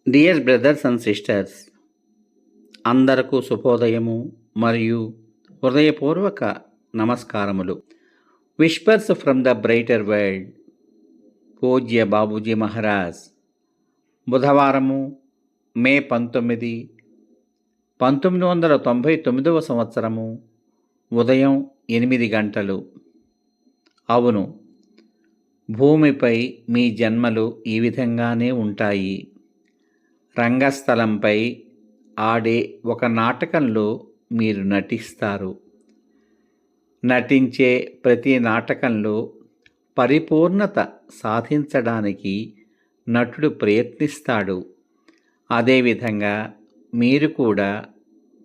Dear brothers and sisters, అందరకు శుభోదయము మరియు హృదయపూర్వక నమస్కారములు. Whispers from the brighter world, పూజ్య బాబూజీ మహారాజ్. బుధవారము మే 19, 1999 సంవత్సరము, ఉదయం 8 గంటలు. అవును, భూమిపై మీ జన్మలు ఈ విధంగానే ఉంటాయి. రంగస్థలంపై ఆడే ఒక నాటకంలో మీరు నటిస్తారు. నటించే ప్రతి నాటకంలో పరిపూర్ణత సాధించడానికి నటుడు ప్రయత్నిస్తాడు. అదేవిధంగా మీరు కూడా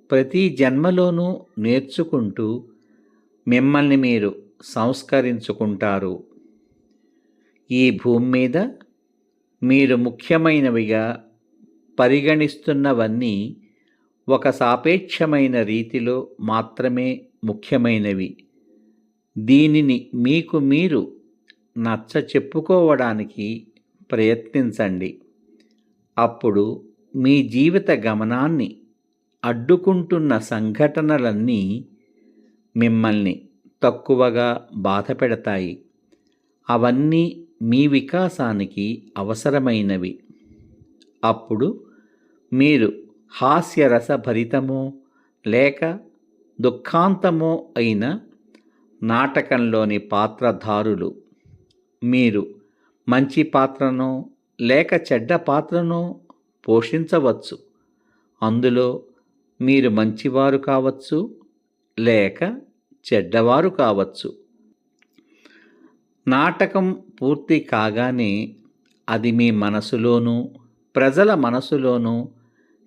ప్రతి జన్మలోనూ నేర్చుకుంటూ మిమ్మల్ని మీరు సంస్కరించుకుంటారు. ఈ భూమి మీద మీరు ముఖ్యమైనవిగా పరిగణిస్తున్నవన్నీ ఒక సాపేక్షమైన రీతిలో మాత్రమే ముఖ్యమైనవి. దీనిని మీకు మీరు నచ్చ చెప్పుకోవడానికి ప్రయత్నించండి. అప్పుడు మీ జీవిత గమనాన్ని అడ్డుకుంటున్న సంఘటనలన్నీ మిమ్మల్ని తక్కువగా బాధపెడతాయి. అవన్నీ మీ వికాసానికి అవసరమైనవి. అప్పుడు మీరు హాస్యరసభరితమో లేక దుఃఖాంతమో అయిన నాటకంలోని పాత్రధారులు. మీరు మంచి పాత్రనో లేక చెడ్డ పాత్రనో పోషించవచ్చు. అందులో మీరు మంచివారు కావచ్చు లేక చెడ్డవారు కావచ్చు. నాటకం పూర్తి కాగానే అది మీ మనసులోనూ ప్రజల మనసులోనూ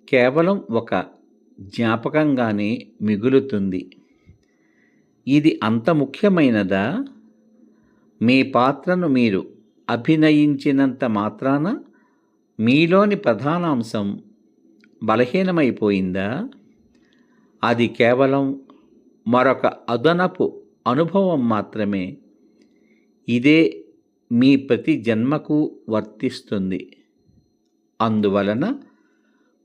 కేవలం ఒక జ్ఞాపకంగానే మిగులుతుంది. ఇది అంత ముఖ్యమైనదా? మీ పాత్రను మీరు అభినయించినంత మాత్రాన మీలోని ప్రధానాంశం బలహీనమైపోయిందా? అది కేవలం మరొక అదనపు అనుభవం మాత్రమే. ఇదే మీ ప్రతి జన్మకు వర్తిస్తుంది. అందువలన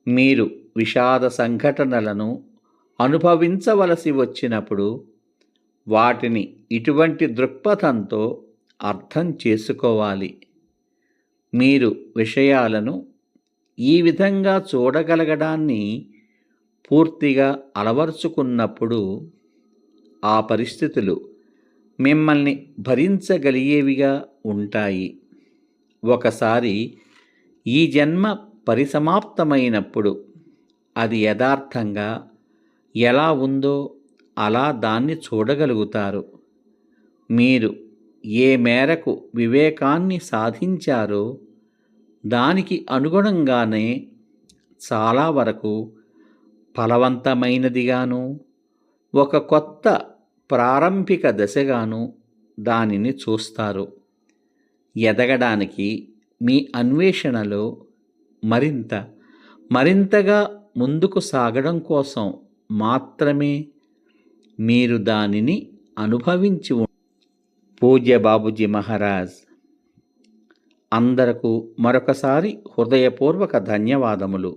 మీరు విషాద సంఘటనలను అనుభవించవలసి వచ్చినప్పుడు వాటిని ఇటువంటి దృక్పథంతో అర్థం చేసుకోవాలి. మీరు విషయాలను ఈ విధంగా చూడగలగడాన్ని పూర్తిగా అలవర్చుకున్నప్పుడు ఆ పరిస్థితులు మిమ్మల్ని భరించగలిగేవిగా ఉంటాయి. ఒకసారి ఈ జన్మ పరిసమాప్తమైనప్పుడు అది యథార్థంగా ఎలా ఉందో అలా దాన్ని చూడగలుగుతారు. మీరు ఏ మేరకు వివేకాన్ని సాధించారో దానికి అనుగుణంగానే చాలా వరకు ఫలవంతమైనదిగాను, ఒక కొత్త ప్రారంభిక దశగాను దానిని చూస్తారు. ఎదగడానికి మీ అన్వేషణలో మరింతగా ముందుకు సాగడం కోసం మాత్రమే మీరు దానిని అనుభవించి పూజ్య బాబూజీ మహారాజ్. అందరకు మరొకసారి హృదయపూర్వక ధన్యవాదములు.